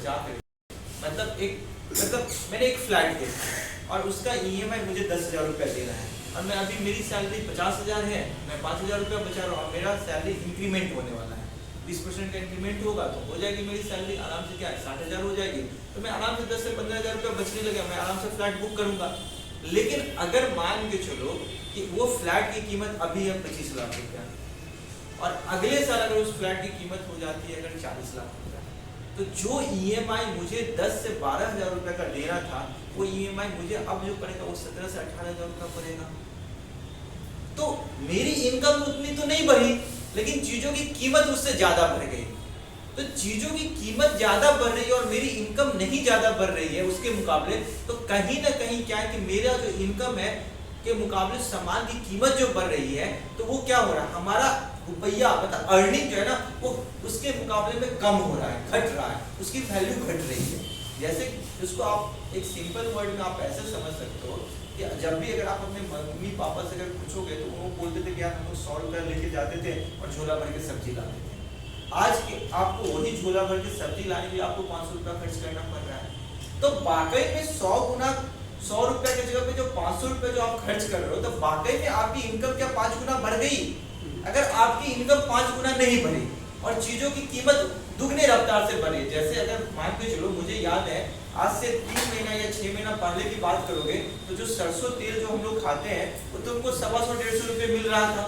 बचा कर, मतलब मैंने एक फ्लैट देखा और उसका ईएमआई मुझे 10,000 रुपया देना है और मैं अभी मेरी सैलरी 50,000 है, मैं 5,000 रुपया बचा रहा हूँ और मेरा सैलरी इंक्रीमेंट होने वाला है, 20% का इंक्रीमेंट होगा तो हो जाएगी मेरी सैलरी आराम से क्या है 60,000 हो जाएगी, तो मैं आराम से 10 से 15,000 रुपया बचने लगे, मैं आराम से फ्लैट बुक करूंगा। लेकिन अगर मान के चलो कि वो फ्लैट की कीमत अभी है 25 लाख रुपया और अगले साल अगर उस फ्लैट की कीमत हो जाती है अगर 40 लाख रुपया, तो जो ईएमआई मुझे 10 से 12,000 रुपए का देना था वो ईएमआई मुझे अब जो पड़ेगा वो 17 से 18,000 रुपया पड़ेगा। तो मेरी इनकम उतनी तो नहीं बढ़ी लेकिन चीजों की कीमत उससे ज्यादा बढ़ गई। तो चीजों की कीमत ज्यादा बढ़ रही है और मेरी इनकम नहीं ज्यादा बढ़ रही है उसके मुकाबले, तो कहीं ना कहीं क्या है कि मेरा जो इनकम है के मुकाबले सामान की कीमत जो बढ़ रही है तो वो क्या हो रहा है, हमारा रुपया मतलब अर्निंग जो है ना वो उसके मुकाबले में कम हो रहा है, घट रहा है, उसकी वैल्यू घट रही है। जैसे इसको आप एक सिंपल वर्ड में आप ऐसे समझ सकते हो कि जब भी अगर आप अपने मम्मी पापा से अगर पूछोगे तो वो बोलते थे कि यार हम लोग 100 रुपया लेके जाते थे और झोला भर के सब्जी लाते थे। आज के आपको वही झोला भर के सब्जी लाने के लिए आपको 500 रुपया खर्च करना पड़ रहा है। तो वाकई में 100 गुना 100 रुपया की जगह पे जो 500 रुपया जो आप खर्च कर रहे हो तो वाकई में आपकी इनकम क्या 5 गुना बढ़ गई? अगर आपकी इनकम 5 गुना नहीं बढ़ी और चीजों की कीमत दुगने रफ्तार से बढ़ी, जैसे अगर मान के चलो मुझे याद है आज से 3 महीना या 6 महीना पहले की बात करोगे तो जो सरसों तेल जो हम लोग खाते हैं वो तुमको 125-150 रुपए मिल रहा था,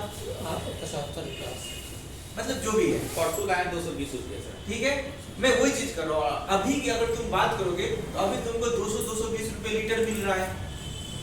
75 मतलब जो भी है परसों लाए 220 रुपये से, ठीक है। मैं वही चीज कर रहा हूँ अभी की अगर तुम बात करोगे तो अभी तुमको 200-220 रुपए लीटर मिल रहा है।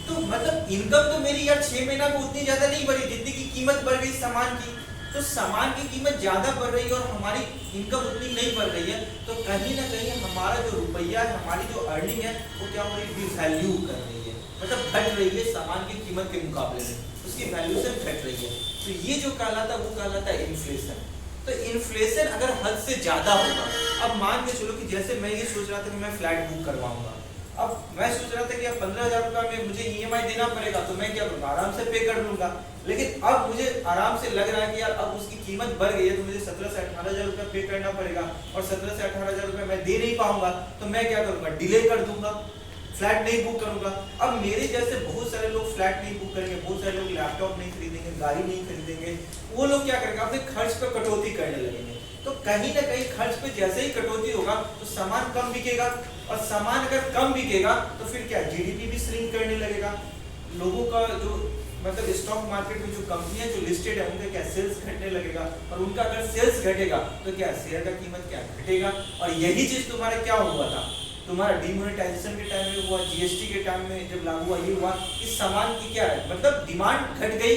तो मतलब इनकम तो मेरी यार 6 महीना में उतनी ज्यादा नहीं बढ़ी जितनी की कीमत बढ़ गई सामान की। तो सामान की कीमत ज्यादा बढ़ रही है और हमारी इनकम उतनी नहीं बढ़ रही है, तो कहीं ना कहीं हमारा जो रुपया है, हमारी जो अर्निंग है वो क्या हो रही है, डिवैल्यू कर रही है, मतलब घट रही है सामान की कीमत के मुकाबले में, उसकी वैल्यूएशन घट रही है। तो ये जो कहलाता है वो कहलाता है इन्फ्लेशन। तो इन्फ्लेशन अगर हद से ज्यादा होगा, अब मान के चलो कि जैसे मैं ये सोच रहा था कि मैं फ्लैट बुक करवाऊंगा, अब मैं सोच रहा था कि अब 15,000 रुपया में मुझे ईएमआई देना पड़ेगा तो मैं क्या करूंगा, आराम से पे कर लूंगा। लेकिन अब मुझे आराम से लग रहा है कि यार अब उसकी कीमत बढ़ गई है तो मुझे 17 से 18,000 रुपया पे करना पड़ेगा और 17 से 18,000 रुपया मैं दे नहीं पाऊंगा, तो मैं क्या करूंगा, डिले कर दूंगा, फ्लैट नहीं बुक करूंगा। अब मेरे जैसे बहुत सारे लोग फ्लैट नहीं बुक करेंगे, बहुत सारे लोग लैपटॉप नहीं खरीदेंगे, गाड़ी नहीं खरीदेंगे, वो लोग क्या करेंगे, अपने खर्च पर कटौती करने लगेंगे। तो कहीं ना कहीं खर्च पे जैसे ही कटौती होगा तो सामान कम बिकेगा और सामान अगर कम बिकेगा तो फिर क्या, जीडीपी भी श्रिंक करने लगेगा। लोगों का जो मतलब स्टॉक मार्केट में जो कंपनियां जो लिस्टेड है उनका क्या सेल्स घटने लगेगा और उनका अगर सेल्स घटेगा तो क्या शेयर का कीमत क्या घटेगा। और यही चीज तुम्हारा क्या हुआ था, तुम्हारा डिमोनेटाइजेशन के टाइम में हुआ, जीएसटी के टाइम में जब लागू हुआ, ये हुआ कि सामान की क्या है मतलब डिमांड घट गई।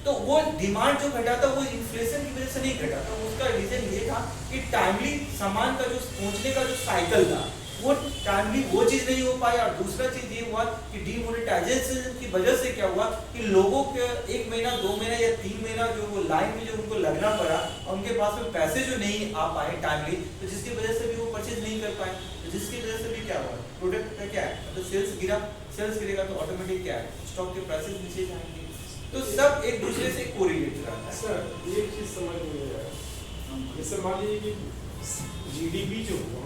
तो वो डिमांड जो घटा था वो इन्फ्लेशन की वजह से नहीं घटा था, उसका रीजन ये था कि टाइमली सामान का जो पहुंचने का जो साइकिल था वो टाइमली वो चीज नहीं हो पाई। और दूसरा चीज ये हुआ कि डिमोनेटाइजेशन की वजह से क्या हुआ कि लोगों के 1 महीना 2 महीना या 3 महीना जो वो लाइन में जो उनको लगना पड़ा और उनके पास में पैसे जो नहीं आ पाए टाइमली, तो जिसकी वजह से भी वो परचेज नहीं कर पाए, तो जिसकी वजह से भी क्या हुआ, प्रोडक्ट का क्या है मतलब सेल्स गिरा, सेल्स गिरेगा तो ऑटोमेटिक क्या है, स्टॉक के प्राइसेस नीचे जाएंगे। तो सब एक दूसरे से कोरिलेट रहता है। सर ये चीज समझ में नहीं आया, जैसे मान लीजिए कि जीडीपी जो हुआ,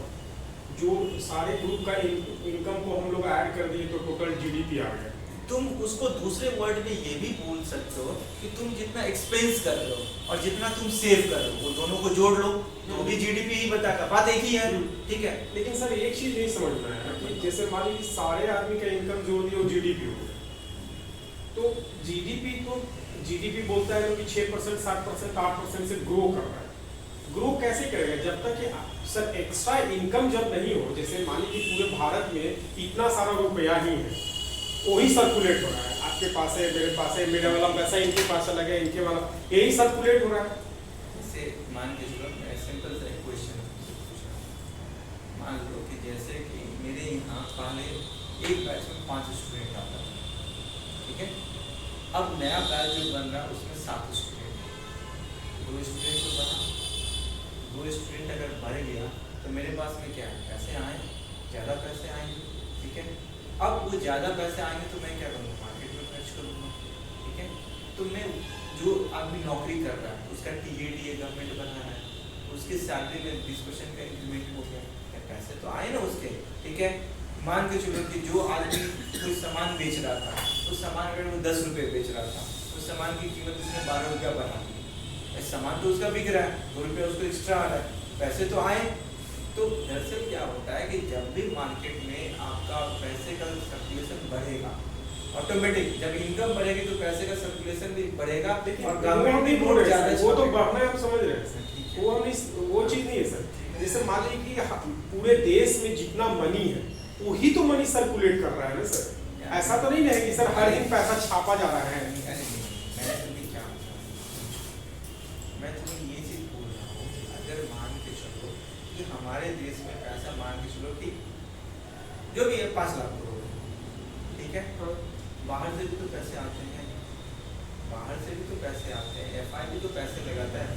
जो सारे ग्रुप का इनकम को हम लोग ऐड कर दिए तो टोटल जीडीपी आ गया। तुम उसको दूसरे वर्ड में ये भी बोल सकते हो कि तुम जितना एक्सपेंस कर रहे हो और जितना तुम सेव कर रहे हो वो दोनों को जोड़ लो तो भी जीडीपी ही बताएगा, बात एक ही है, ठीक है। लेकिन सर एक चीज नहीं समझ में आया कि जैसे मान लीजिए सारे आदमी का इनकम जोड़ दिया जीडीपी हो गया, तो जीडीपी बोलता है कि 6%, 7%, 8% से ग्रो कर रहा है। ग्रो कैसे करेगा जब तक कि सर एक्स्ट्रा इनकम जब नहीं हो, जैसे मान लीजिए पूरे भारत में इतना सारा रुपया ही है, वही सर्कुलेट हो रहा है, आपके पास है, मेरे पास है, मेरा वाला पैसा इनके पास चला गया, इनके वाला, यही सर्कुलेट हो रहा है। जैसे मान के चलो मैं सिंपल सा एक क्वेश्चन मान लो कि जैसे कि मेरे यहाँ पहले एक बैच में 5 स्टूडेंट आता था, ठीक है। अब नया बैच जो बन रहा है उसमें 7 स्टूडेंट, 2 स्टूडेंट तो बना, 2 स्टूडेंट अगर बढ़ गया तो मेरे पास में क्या है, पैसे आए, ज़्यादा पैसे आएंगे, ठीक है। अब वो ज़्यादा पैसे आएंगे तो मैं क्या करूँगा, मार्केट में खर्च करूँगा, ठीक है। तो मैं जो आदमी नौकरी कर रहा है उसका टीएडीए गवर्नमेंट बना है, उसकी सैलरी में 20% का इंक्रीमेंट हो गया, है, मान के चलो कि जो आदमी कोई सामान बेच रहा था, उस सामान अगर वो 10 रुपये बेच रहा था, उस सामान की कीमत उसने 12 रुपया बढ़ा दी। सामान तो उसका बिक रहा है, 2 रुपया उसको एक्स्ट्रा आ रहा है, पैसे तो आए। तो दरअसल क्या होता है कि जब भी मार्केट में आपका पैसे का सर्कुलेशन बढ़ेगा, ऑटोमेटिक जब इनकम बढ़ेगी तो पैसे का सर्कुलेशन भी बढ़ेगा। और गवर्नमेंट भी बोल बहुत रहे ज्यादा हैं, वो तो छापेगा। बढ़ना है, हम समझ रहे हैं सर, वो हम वो चीज नहीं है सर। जैसे मान लीजिए कि पूरे देश में जितना मनी है वही तो मनी सर्कुलेट कर रहा है ना सर। ऐसा तो नहीं है कि सर हर दिन पैसा छापा जा रहा है। मैं तुम्हें ये चीज बोल रहा हूँ, अगर मान के चलो कि हमारे देश में पैसा, मान के चलो कि जो भी है 5 लाख करोड़, ठीक है, बाहर से भी तो पैसे आते हैं, बाहर से भी तो पैसे आते हैं, एफआई भी तो पैसे लगाता है,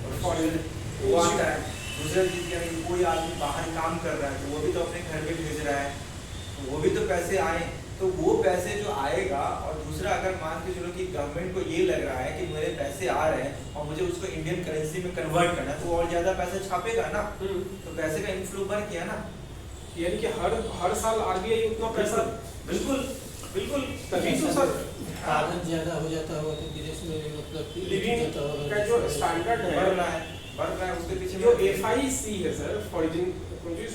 वो आता है। दूसरा चीज क्या है कि कोई आदमी बाहर काम कर रहा है तो वो भी तो अपने घर में भेज रहा है, तो वो भी तो पैसे आए। तो वो पैसे जो आएगा, और दूसरा अगर मान के चलो कि गवर्नमेंट को ये लग रहा है कि मेरे पैसे आ रहे हैं और मुझे उसको इंडियन करेंसी में कन्वर्ट करना है, तो और ज्यादा पैसा छापेगा ना, तो पैसे का इनफ्लो बढ़ गया ना। यानी कि हर साल आरबीआई उतना पैसा, बिल्कुल बिल्कुल, तभी तो सर साधन ज्यादा हो जाता होगा तो विदेश में भी मतलब लिविंग का जो स्टैंडर्ड है बढ़ रहा है उसके पीछे जो एफआईसी है सर, फॉरेन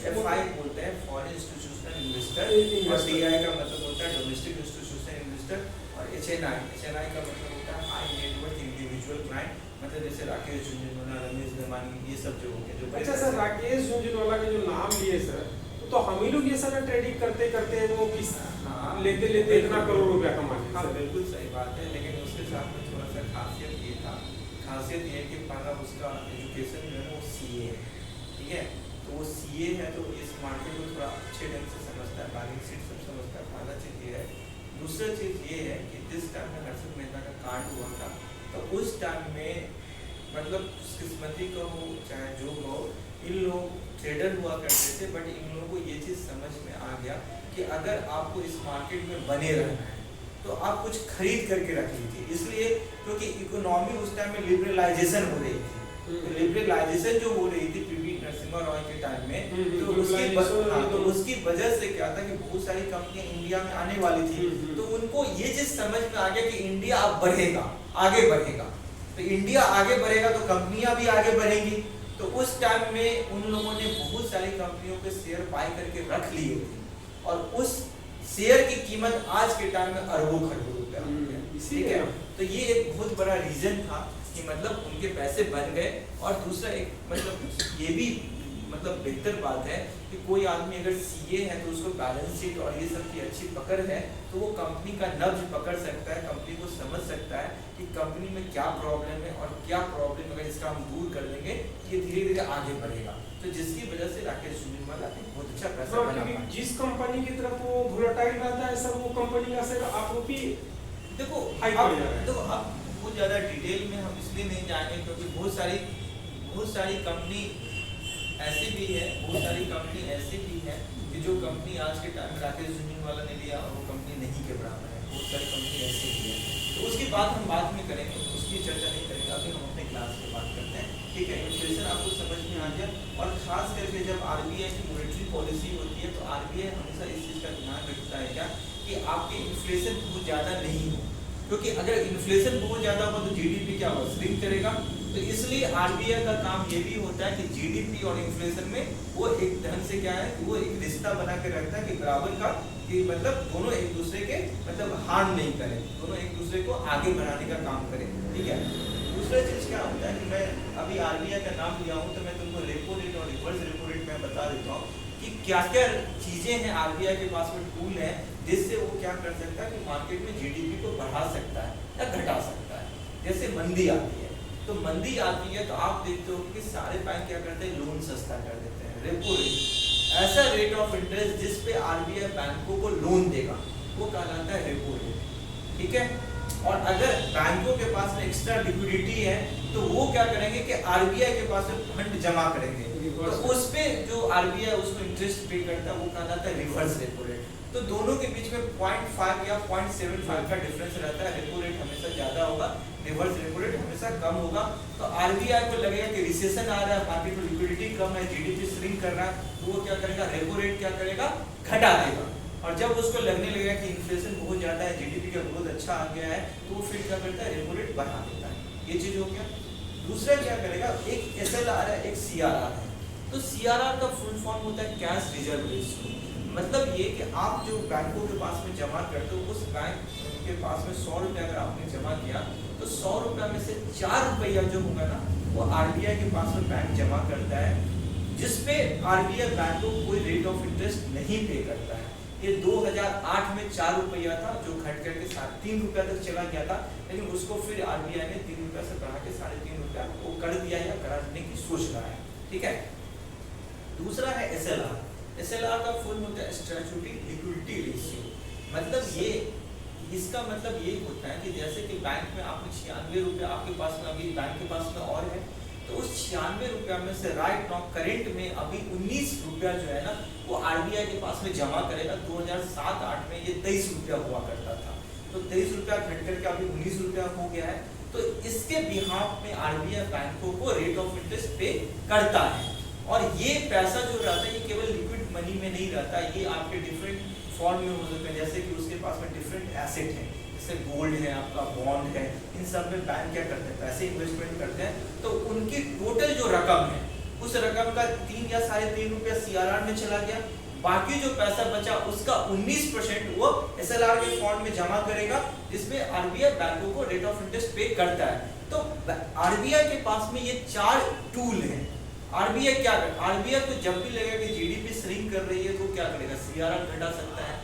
एफआई बोलते हैं फॉरेन इंस्टीट्यूशनल इन्वेस्टर, और डीआई का मतलब होता है डोमेस्टिक इंस्टीट्यूशनल इन्वेस्टर, और एचएनआई का मतलब होता है high net worth individual client, मतलब जैसे राकेश झुंझुनवाला, रमेश धर्मानी, ये सब जो हो गए जो। अच्छा सर, राकेश झुंझुनवाला के जो नाम लिए सर, तो हम ही लोग ये सर ट्रेडिंग करते करते वो किस लेते इतना करोड़ रुपया कमा लिया। हाँ बिल्कुल सही बात है, लेकिन उसके साथ में थोड़ा सा खासियत ये था, खासियत ये कि पहला उसका एजुकेशन जो है ना वो सीए है, ठीक है, तो वो सीए है तो इस मार्केट को थोड़ा अच्छे ढंग से समझता है, बैलेंस शीट सब समझता है। पहला चीज़ ये है। दूसरा चीज़ ये है कि जिस टाइम में हर्षद मेहता का कांड हुआ था, तो उस टाइम में मतलब किस्मती का हो चाहे जो हो, इन लोग ट्रेडर हुआ करते थे, बट इन लोगों को ये चीज़ समझ में आ गया कि अगर आपको इस मार्केट में बने रहना है तो आप कुछ खरीद करके रख लीजिए, इसलिए क्योंकि इकोनॉमी उस टाइम में लिबरलाइजेशन हो रही थी। तो लिबरलाइजेशन जो हो रही थी पीवी नरसिम्हा रॉय के टाइम में, तो उसकी वजह से क्या था कि बहुत सारी कंपनियां इंडिया में आने वाली थी, तो उनको ये चीज समझ में आ गया कि इंडिया अब बढ़ेगा, आगे बढ़ेगा, तो इंडिया आगे बढ़ेगा तो कंपनियां भी आगे बढ़ेंगी। तो उस टाइम में उन लोगों ने बहुत सारी कंपनियों के शेयर बाय करके रख लिए थे, और उस शेयर की कीमत आज के टाइम में अरबों खरबों रुपया हो गया, ठीक है। तो ये एक बहुत बड़ा रीजन था कि मतलब उनके पैसे बन गए। और दूसरा एक मतलब ये भी मतलब बेहतर बात है कि कोई आदमी अगर सीए है तो उसको बैलेंस शीट और ये सब की अच्छी पकड़ है, तो वो कंपनी का नब्ज पकड़ सकता है, कंपनी को समझ सकता है कि कंपनी में क्या प्रॉब्लम है और क्या प्रॉब्लम अगर इसका हम दूर कर देंगे ये धीरे धीरे आगे बढ़ेगा। तो जिसकी वजह से राकेश झुंझुनवाला बहुत अच्छा पैसा बना पाया। जिस कंपनी की तरफ वो वोलेटाइल रहता है सर, वो कंपनी का सर आप भी देखो अब बहुत ज़्यादा डिटेल में हम इसलिए नहीं जाएंगे क्योंकि बहुत सारी कंपनी ऐसी भी है, बहुत सारी कंपनी ऐसी भी है कि जो कंपनी आज के टाइम राकेश झुंझुनवाला ने लिया और वो कंपनी नहीं के बराबर है, बहुत सारी कंपनी ऐसी भी है। तो उसकी बात हम बाद में करेंगे, उसकी चर्चा नहीं करेंगे, अभी हम अपने क्लास में बात करते हैं, ठीक है। इन्फ्लेशन आपको समझ में आ गया, और खास करके जब आरबीआई की मॉनेटरी पॉलिसी होती है तो आरबीआई हमेशा इस चीज़ का ध्यान रखता है क्या कि आपके इन्फ्लेशन बहुत ज़्यादा नहीं हो, क्योंकि अगर इन्फ्लेशन बहुत ज़्यादा हो तो जीडीपी क्या होगा, श्रिंक करेगा। तो इसलिए आरबीआई का काम ये भी होता है कि जीडीपी और इन्फ्लेशन में वो एक ढंग से क्या है कि वो एक रिश्ता बना के रखता है कि बराबर का, कि मतलब दोनों एक दूसरे के मतलब हार्म नहीं करें, दोनों एक दूसरे को आगे बढ़ाने का काम करें, ठीक है। दूसरा चीज़ क्या होता है कि मैं अभी आरबीआई का नाम लिया हूँ तो मैं तुमको रेपो रेट और रिवर्स रेपो रेट में बता देता हूँ कि क्या क्या चीज़ें हैं आरबीआई के पास में टूल है जिससे वो क्या कर सकता है कि मार्केट में जीडीपी को बढ़ा सकता है या घटा सकता है। जैसे मंदी आती है, तो मंदी आती है तो आप देखते हो कि सारे बैंक क्या करते हैं, लोन सस्ता कर देते हैं। रेपो रेट ऐसा रेट ऑफ इंटरेस्ट जिस पे आरबीआई बैंकों को लोन देगा वो कहलाता है रेपो रेट, ठीक है। और अगर बैंकों के पास में एक्स्ट्रा लिक्विडिटी है तो वो क्या करेंगे कि आरबीआई के पास में फंड जमा करेंगे, Reverse. तो उस पे जो आरबीआई उसको इंटरेस्ट पे करता है वो कहलाता है रिवर्स रेपो रेट। तो दोनों के बीच में 0.5 या 0.75 का डिफरेंस रहता है। रेपो रेट हमेशा ज्यादा होगा, रिवर्स रेपो रेट हमेशा कम होगा। तो आरबीआई को लगेगा कि रिसेशन आ रहा है, मार्केट में लिक्विडिटी कम है, जीडीपी श्रिंक कर रहा है, तो वो क्या करेगा, रेपो रेट क्या करेगा, घटा देगा। और जब उसको लगने लगेगा कि इन्फ्लेशन बहुत ज्यादा है, जीडीपी का ग्रोथ अच्छा आ गया है, तो वो फिर क्या करता है, रेपो रेट बढ़ा देता है। ये चीज हो गया। दूसरा क्या करेगा, एक एसएलआर है, एक सीआरआर है। तो सीआरआर का फुल फॉर्म होता है कैश रिजर्व रेशियो। मतलब ये कि आप जो बैंकों के पास में जमा करते हो, उस बैंक के पास में 100 रुपया अगर आपने जमा किया तो 100 रुपया में से 4 रुपया जो होगा ना वो आरबीआई के पास में बैंक जमा करता है, जिसपे आरबीआई बैंक को कोई रेट ऑफ इंटरेस्ट नहीं पे करता है। ये 2008 में 4 रुपया था जो घट करके 3 रुपया तक चला गया था, लेकिन उसको फिर आरबीआई ने 3 रुपया से बढ़ा के 3.5 रुपया वो कर दिया या कराने की सोच रहा है। ठीक है। दूसरा है एसएलआर। एसएलआर का फुल होता है स्टैट्यूटरी लिक्विडिटी रेशियो। मतलब ये इसका मतलब ये होता है कि जैसे कि बैंक में आपने 96 रुपया आपके पास में अभी बैंक के पास में और है, तो उस 96 रुपया में से राइट नाउ करंट में अभी 19 रुपया जो है ना वो आरबीआई के पास में जमा करेगा। 2007-8 में ये 23 रुपया हुआ करता था, तो 23 रुपया घट करके अभी 19 रुपया हो गया है। तो इसके बिहाफ में आरबीआई बैंकों को रेट ऑफ इंटरेस्ट पे करता है। और ये पैसा जो रहता है ये केवल लिक्विड मनी में नहीं रहता, ये आपके डिफरेंट फॉर्म में हो सकते हैं। जैसे कि उसके पास में डिफरेंट एसेट हैं, जैसे गोल्ड है, आपका बॉन्ड है, इन सब में बैंक क्या करते हैं, पैसे इन्वेस्टमेंट करते हैं। तो उनकी टोटल जो रकम है उस रकम का 3 या 3.5 रुपया सीआरआर में चला गया, बाकी जो पैसा बचा उसका 19% वो एसएलआर के फॉर्म में जमा करेगा, जिसमें आरबीआई बैंकों को रेट ऑफ इंटरेस्ट पे करता है। तो आरबीआई के पास में ये 4 टूल हैं। आरबीआई क्या करे, आरबीआई को जब भी लगेगा कि जीडीपी श्रिंक कर रही है तो क्या करेगा, सीआरआर घटा सकता है,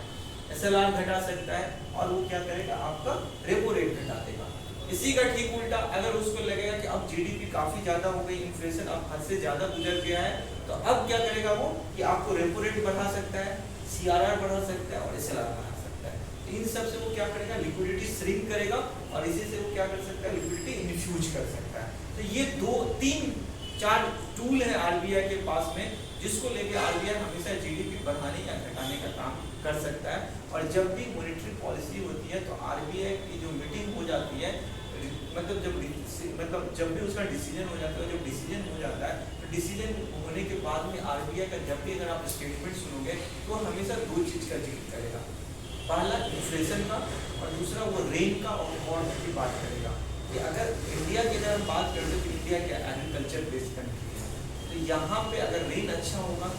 एसएलआर घटा सकता है, और वो क्या करेगा, आपका रेपो रेट घटा देगा। इसी का ठीक उल्टा, अगर उसको लगेगा कि अब जीडीपी काफी ज्यादा हो गई, इन्फ्लेशन अब हद से ज्यादा गुजर गया है, तो अब क्या करेगा वो कि आपको रेपो रेट बढ़ा सकता है, सीआरआर बढ़ा सकता है और एसएलआर बढ़ा सकता है। तो इन सब से वो क्या करेगा, लिक्विडिटी श्रिंक करेगा, और इसी से वो क्या कर सकता है, लिक्विडिटी इन्फ्यूज कर सकता है। तो ये 2-3-4 टूल है आरबीआई के पास में, जिसको लेके आरबीआई हमेशा जीडीपी बढ़ाने या घटाने का काम कर सकता है। और जब भी मॉनेटरी पॉलिसी होती है तो आरबीआई की जो मीटिंग हो जाती है, मतलब जब भी उसका डिसीजन हो जाता है, जब डिसीजन हो जाता है तो डिसीजन होने के बाद में आरबीआई का जब भी अगर आप स्टेटमेंट सुनोगे तो हमेशा 2 चीज का जिक्र करेगा। पहला इन्फ्लेशन का, और दूसरा वो रेन का और बॉन्ड की बात करेगा। कि अगर इंडिया की अगर हम बात करते हैं तो इंडिया क्या एग्रीकल्चर बेस्ड कंट्री है, तो यहाँ पे अगर रेन अच्छा होगा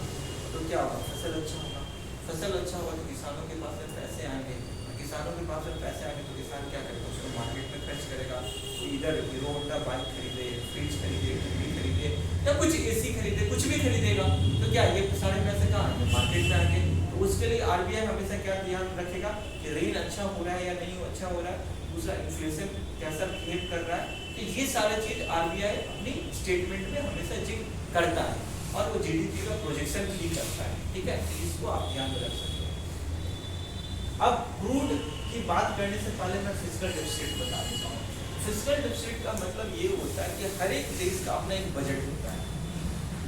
तो क्या होगा, फसल अच्छा होगा, फसल अच्छा होगा तो किसानों के पास में पैसे आएंगे, किसानों के पास में पैसे आएंगे तो किसान क्या करेगा, उसको मार्केट में खर्च करेगा। तो इधर हीरो होंडा बाइक खरीदे, फ्रिज खरीदे, टीवी खरीदे, या कुछ एसी खरीदे, कुछ भी खरीदेगा, तो क्या ये सारे पैसे कहाँ आएंगे, मार्केट में आएंगे। तो उसके लिए आरबीआई हमेशा क्या ध्यान रखेगा कि रेन अच्छा हो रहा है या नहीं अच्छा हो रहा है, दूसरा इन्फ्लेशन कैसा बिहेव कर रहा है। तो ये सारे चीज आरबीआई अपनी स्टेटमेंट में हमेशा जिक्र करता है, और वो जीडीपी का प्रोजेक्शन भी करता है। ठीक है, इसको आप ध्यान में रख सकते हैं। अब क्रूड की बात करने से पहले मैं फिस्कल डेफिसिट बता देता हूँ। फिस्कल डेफिसिट का मतलब ये होता है कि हर एक देश का अपना एक बजट होता है।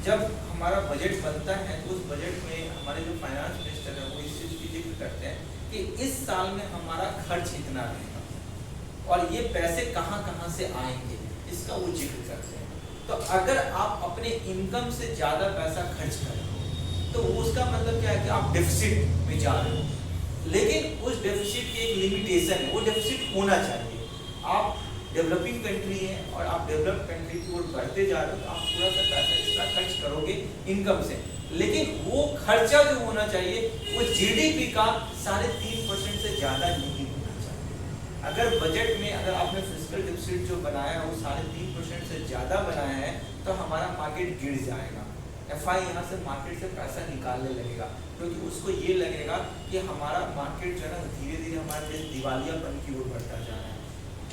जब हमारा बजट बनता है तो उस बजट में हमारे जो फाइनेंस मिनिस्टर है वो इस चीज की जिक्र करते हैं कि इस साल में हमारा खर्च इतना रहेगा और ये पैसे कहाँ कहाँ से आएंगे, इसका वो जिक्र करते हैं। तो अगर आप अपने इनकम से ज्यादा पैसा खर्च कर रहे हो तो उसका मतलब क्या है कि आप डेफिसिट में जा रहे हो, लेकिन उस डेफिसिट की एक लिमिटेशन है, वो डेफिसिट होना चाहिए। आप डेवलपिंग कंट्री है और आप डेवलप कंट्री की ओर बढ़ते जा रहे हो तो आप थोड़ा सा पैसा एक्स्ट्रा खर्च करोगे इनकम से, लेकिन वो खर्चा जो होना चाहिए वो जीडीपी का 3.5% से ज्यादा नहीं होना चाहिए। अगर बजट में अगर आपने फिस्कल डेफिसिट जो बनाया है वो 3.5% से ज्यादा बनाया है तो हमारा मार्केट गिर जाएगा। एफआई यहाँ से मार्केट से पैसा निकालने लगेगा, क्योंकि उसको ये लगेगा कि हमारा मार्केट जो है ना धीरे धीरे हमारा देश दिवालियापन की ओर बढ़ता जा रहा है।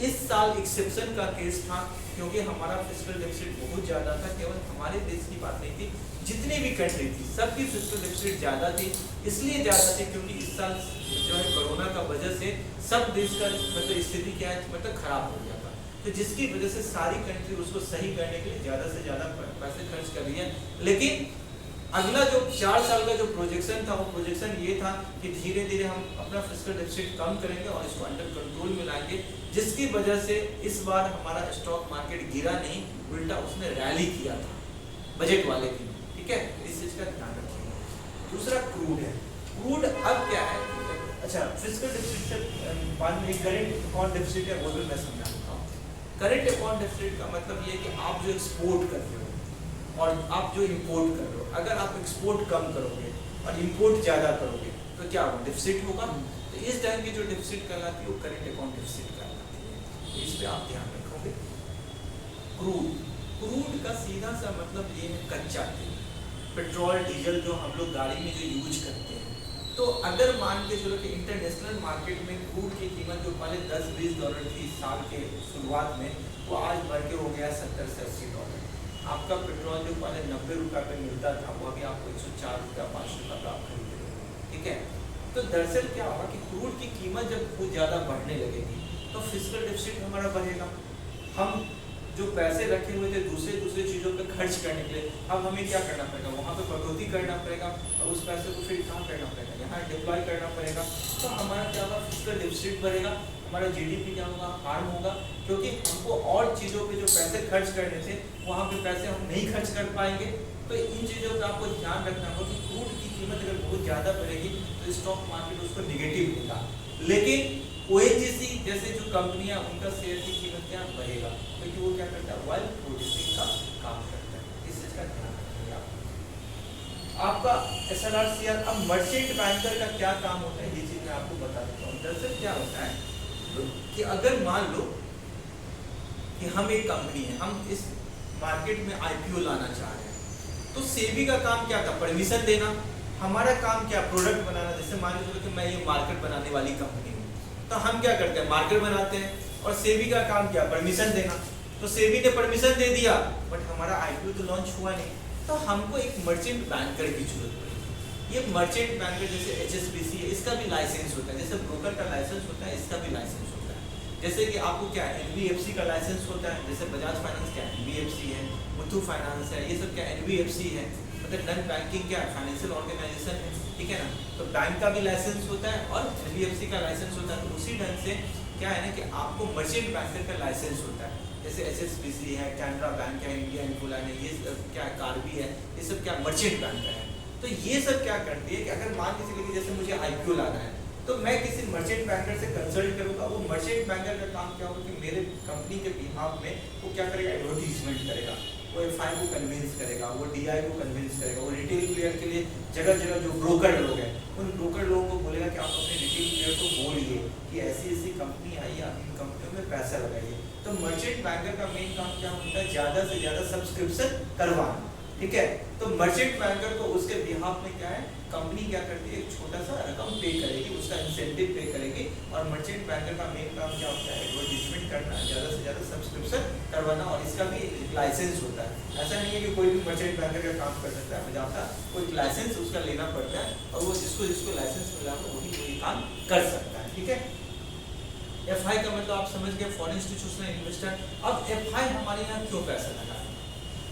इस साल एक्सेप्शन का केस था क्योंकि हमारा फिस्कल डेफिसिट बहुत ज़्यादा था, केवल हमारे देश की बात नहीं थी, जितनी भी कंट्री थी सबकी फिस्कल डेफिसिट ज़्यादा थी। इसलिए ज़्यादा थी क्योंकि इस साल जो है कोरोना का वजह से सब देश का मतलब स्थिति क्या है, मतलब खराब हो गया था। तो तो जिसकी वजह से सारी कंट्री उसको सही करने के लिए ज़्यादा से ज़्यादा पैसे खर्च कर रही है। लेकिन अगला जो 4 साल का जो प्रोजेक्शन था, वो प्रोजेक्शन ये था कि धीरे धीरे हम अपना फिस्कल डेफिसिट कम करेंगे और इसको अंडर कंट्रोल में लाएंगे, जिसकी वजह से इस बार हमारा स्टॉक मार्केट गिरा नहीं, उल्टा उसने रैली किया था बजट वाले दिन। ठीक है, इस चीज का ध्यान रखिएगा। दूसरा क्रूड है। क्रूड अब क्या है, अच्छा फिस्कल डेफिसिट से बाद में करंट अकाउंट डेफिसिट है, वो भी मैं समझाता हूँ। करंट अकाउंट डेफिसिट का मतलब ये है कि आप जो एक्सपोर्ट कर रहे हो और आप जो इंपोर्ट कर रहे हो, अगर आप एक्सपोर्ट कम करोगे और इंपोर्ट ज़्यादा करोगे तो क्या होगा, डेफिसिट होगा। तो इस टाइम की जो डेफिसिट कहलाती है वो करंट अकाउंट डेफिसिट कहलाती है, तो इस पर आप ध्यान रखोगे। क्रूड का सीधा सा मतलब ये है कच्चा तेल, पेट्रोल डीजल जो हम लोग गाड़ी में जो यूज करते हैं। तो अगर मान के चलो कि इंटरनेशनल मार्केट में क्रूड की कीमत जो पहले $10-20 थी साल के शुरुआत में, वो आज बढ़ के हो गया $70 से $80। आपका पेट्रोल जो पहले 90 रुपये पे मिलता था, वो अभी आपको 104 रुपया 5 रुपये का आप खरीद रहे हो। ठीक है, तो दरअसल क्या होगा कि क्रूड की कीमत जब बहुत ज़्यादा बढ़ने लगेगी तो फिस्कल डेफिसिट हमारा बढ़ेगा। हम जो पैसे रखे हुए थे दूसरे चीज़ों पे खर्च करने के लिए, अब हमें क्या करना पड़ेगा, वहाँ पे कटौती करना पड़ेगा और उस पैसे को फिर कहाँ करना पड़ेगा, यहाँ डिप्लॉय करना पड़ेगा। तो हमारा क्या होगा, फिस्कल डेफिसिट बढ़ेगा, हमारा जीडीपी क्या होगा, हार्म होगा, क्योंकि हमको और चीज़ों पे जो पैसे खर्च करने थे वहाँ पे पैसे हम नहीं खर्च कर पाएंगे। तो इन चीज़ों पे आपको ध्यान रखना होगा कि क्रूड की कीमत अगर बहुत ज़्यादा बढ़ेगी तो स्टॉक मार्केट उसको निगेटिव देगा, लेकिन ओएनजीसी जैसे जो कंपनियां, उनका शेयर की कीमत क्या बढ़ेगा, क्योंकि वो क्या करता है, ऑयल प्रोड्यूसिंग का काम करता है। इस चीज़ का ध्यान रखिए आपका SLR-CR। अब मर्चेंट बैंकर का क्या काम होता है, ये चीज़ मैं आपको बता देता हूँ। दरअसल क्या होता है कि अगर मान लो कि हम एक कंपनी है, हम इस मार्केट में IPO लाना चाह रहे हैं, तो सेबी का काम क्या था, परमिशन देना। हमारा काम क्या, प्रोडक्ट बनाना। जैसे मान लीजिए कि मैं ये मार्केट बनाने वाली कंपनी हूँ, तो हम क्या करते हैं, मार्केट बनाते हैं, और सेबी का काम क्या, परमिशन देना। तो सेबी ने परमिशन दे दिया, बट हमारा IPO तो लॉन्च हुआ नहीं, तो हमको एक मर्चेंट बैंकर की जरूरत पड़ेगी। ये मर्चेंट बैंकर जैसे HSBC है, इसका भी लाइसेंस होता है, जैसे ब्रोकर का लाइसेंस होता है, इसका भी लाइसेंस होता है। जैसे कि आपको क्या है, NBFC का लाइसेंस होता है, जैसे बजाज फाइनेंस क्या NBFC है, मुथूट फाइनेंस है, ये सब क्या NBFC है, मतलब नॉन बैंकिंग क्या फाइनेंशियल ऑर्गेनाइजेशन है। ठीक है ना, तो बैंक का भी लाइसेंस होता है और NBFC का लाइसेंस होता है। तो उसी ढंग से क्या है ना कि आपको मर्चेंट बैंकर का लाइसेंस होता है, जैसे HSBC है, कैनरा बैंक है, इंडिया इन्फोलाइन है, ये सब क्या कार्बी है, ये सब क्या मर्चेंट बैंकर है। तो ये सब क्या करती है कि अगर मान के चलिए कि जैसे मुझे IPO लाना है, तो मैं किसी मर्चेंट बैंकर से कंसल्ट करूंगा। वो मर्चेंट बैंकर का काम क्या होगा कि मेरे कंपनी के बिहाफ में वो क्या करेगा, एडवर्टीजमेंट करेगा, वो FI को कन्विंस करेगा, वो DI को कन्विंस करेगा, वो रिटेल प्लेयर के लिए जगह जगह जो ब्रोकर लोग हैं, उन ब्रोकर लोगों को बोलेगा कि आप अपने रिटेल प्लेयर को बोलिए कि ऐसी ऐसी कंपनी आई है, आप इन कंपनियों में पैसा लगाइए। तो मर्चेंट बैंकर का मेन काम क्या होता है, ज़्यादा से ज़्यादा सब्सक्रिप्शन करवाना। ठीक है, तो मर्चेंट बैंकर को उसके बिहाफ में क्या है, कंपनी क्या करती है, एक छोटा सा रकम पे करेगी, उसका इंसेंटिव पे करेगी, और मर्चेंट बैंकर का मेन काम क्या होता है, एडवर्टीजमेंट करना, ज़्यादा से ज़्यादा सब्सक्रिप्शन करवाना, और इसका भी लाइसेंस होता है। ऐसा नहीं है कि कोई भी मर्चेंट बैंकर का काम कर सकता है, बजाता कोई लाइसेंस उसका लेना पड़ता है, और वो जिसको लाइसेंस मिला हो वही काम कर सकता है। ठीक है, FI का मतलब आप समझ गए, फॉरेन इंस्टीट्यूशनल इन्वेस्टर। अब FI हमारे यहाँ क्यों पैसा लगा है,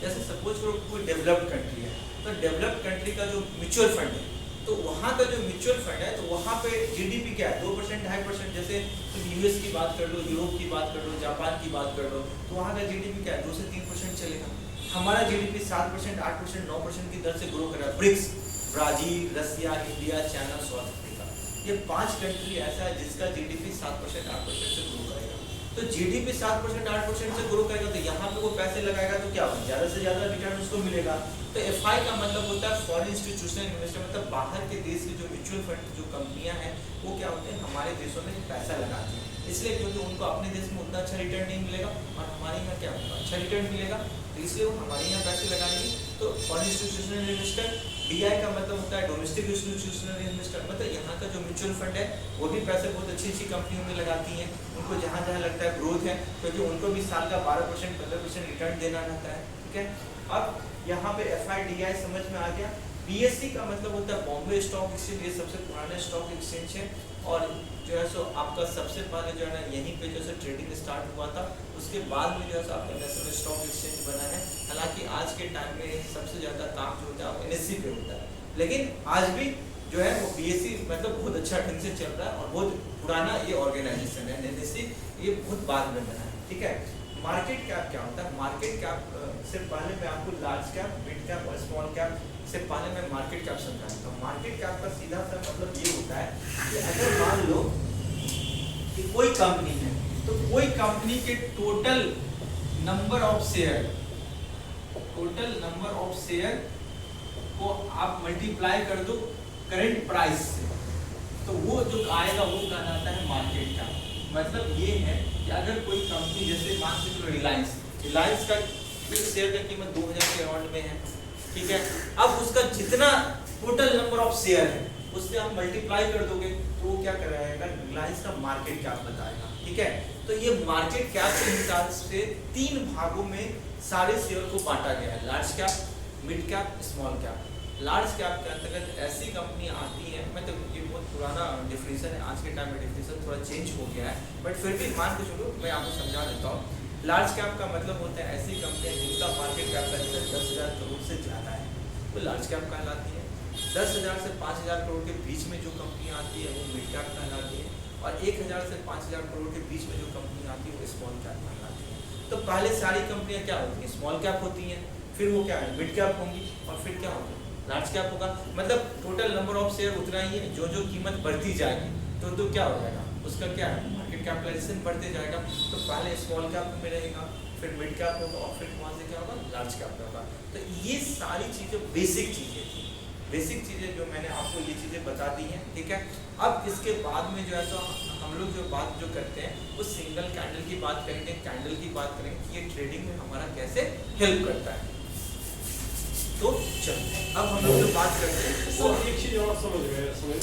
जैसे सपोज करो कोई डेवलप्ड कंट्री है, तो डेवलप्ड कंट्री का जो म्यूचुअल फंड है, तो वहाँ का जो म्यूचुअल फंड है, तो वहाँ पे GDP क्या है, 2% 2.5%। जैसे तुम US की बात कर लो, यूरोप की बात कर लो, जापान की बात कर लो, तो वहाँ का GDP क्या है, 2 से 3% चलेगा। हमारा GDP 7%, 8%, 9% की दर से ग्रो कर रहा है। ब्रिक्स, ब्राजील, रसिया, इंडिया, चाइना, साउथ अफ्रीका, ये 5 कंट्री ऐसा है जिसका GDP 7%, 8% से ग्रो करेगा। तो GDP 7%, 8% से ग्रो करेगा, तो यहाँ पे वो पैसे लगाएगा तो क्या होगा, ज़्यादा से ज़्यादा रिटर्न उसको मिलेगा। तो FI का मतलब होता है फॉरेन इंस्टीट्यूशनल इन्वेस्टर, मतलब बाहर के देश के जो म्यूचुअल फंड जो कंपनियां हैं, वो क्या होते हैं, हमारे देशों में पैसा लगाती हैं, इसलिए क्योंकि उनको अपने देश में उतना अच्छा रिटर्न नहीं मिलेगा और हमारे यहाँ क्या होगा, अच्छा रिटर्न मिलेगा, तो इसलिए वो हमारे यहाँ पैसे लगाएंगे। तो फॉरेन इंस्टीट्यूशनल इन्वेस्टर। DI का मतलब होता है डोमेस्टिक इंस्टीट्यूशनल इन्वेस्टर, मतलब यहाँ का जो म्यूचुअल फंड है वो भी पैसे बहुत अच्छी अच्छी कंपनियों में लगाती हैं, उनको जहाँ जहाँ लगता है ग्रोथ है, क्योंकि उनको भी साल का 12%, 15% रिटर्न देना रहता है। ठीक है, अब यहाँ पे FI DI समझ में आ गया। बीएससी का मतलब होता है बॉम्बे स्टॉक एक्सचेंज, ये सबसे पुराना स्टॉक एक्सचेंज है और जो है सो आपका सबसे पहले जो है ना यहीं पे जो है ट्रेडिंग स्टार्ट हुआ था, उसके बाद में जो है सो आपका नेशनल स्टॉक एक्सचेंज बना है। हालांकि आज के टाइम में सबसे ज़्यादा काम जो होता है एनएससी पे होता है, लेकिन आज भी जो है वो बीएससी मतलब बहुत अच्छा ढंग से चल रहा है और बहुत पुराना ये ऑर्गेनाइजेशन है। एनएससी ये बहुत बाद में बना है, ठीक है। मार्केट कैप क्या होता है? मार्केट कैप से पहले मैं आपको लार्ज कैप, मिड कैप और स्मॉल कैप से पहले मैं मार्केट कैप समझाता हूँ। मार्केट कैप का सीधा सा मतलब ये होता है कि अगर मान लो कि कोई कंपनी है तो कोई कंपनी के टोटल नंबर ऑफ शेयर को आप मल्टीप्लाई कर दो करंट प्राइस से, तो वो जो आएगा वो कहलाता है मार्केट कैप। मतलब ये है कि अगर कोई कंपनी जैसे मान के चलो रिलायंस का शेयर का कीमत 2000 के अराउंड में है, ठीक है। अब उसका जितना टोटल नंबर ऑफ शेयर है उससे आप मल्टीप्लाई कर दोगे तो वो क्या कराएगा, रिलायंस का मार्केट कैप बताएगा, ठीक है। तो ये मार्केट कैप के हिसाब से 3 भागों में सारे शेयर को बांटा गया है, large cap, mid cap, small cap. Large cap के अंतर्गत ऐसी कंपनी आती है, मतलब ये बहुत पुराना डिफिनेशन है, आज के टाइम में डिफिनेशन थोड़ा चेंज हो गया है, बट फिर भी मान के चलो मैं आपको समझा देता हूँ। लार्ज कैप का मतलब होता है ऐसी कंपनियां जिनका मार्केट कैपिटलाइजेशन 10,000 करोड़ से ज़्यादा है, वो लार्ज कैप कहलाती है। 10,000 से 5,000 करोड़ के बीच में जो कंपनियां आती है वो मिड कैप कहलाती है, और 1,000 से 5,000 करोड़ के बीच में जो कंपनी आती है वो स्मॉल कैप कहलाती है। तो पहले सारी कंपनियां क्या होती हैं, स्मॉल कैप होती हैं, फिर वो क्या है, मिड कैप होंगी, और फिर क्या होगा, लार्ज कैप होगा। मतलब टोटल नंबर ऑफ शेयर उतना ही है, जो कीमत बढ़ती जाएगी तो क्या हो जाएगा, उसका क्या है, मार्केट कैपिटलाइजेशन बढ़ते जाएगा। तो पहले स्मॉल कैप में रहेगा, फिर मिड कैप होगा, और फिर वहाँ से क्या होगा, लार्ज कैप होगा। तो ये सारी चीज़ें बेसिक चीज़ें थी, बेसिक चीज़ें जो मैंने आपको ये चीज़ें बता दी हैं, ठीक है। अब इसके बाद में जो है तो हम लोग जो बात जो करते हैं वो सिंगल कैंडल की बात करेंगे, कैंडल की बात करेंगे कि ये ट्रेडिंग में हमारा कैसे हेल्प करता है। तो चलो अब हम लोग जो बात करते हैं वो सर एक चीज और समझ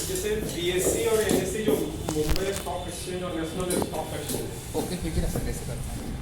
जैसे बीएससी और एनएससी जो मुंबई स्टॉक एक्सचेंज और नेशनल स्टॉक एक्सचेंज ओके ठीक है ना सर, कैसे करते हैं?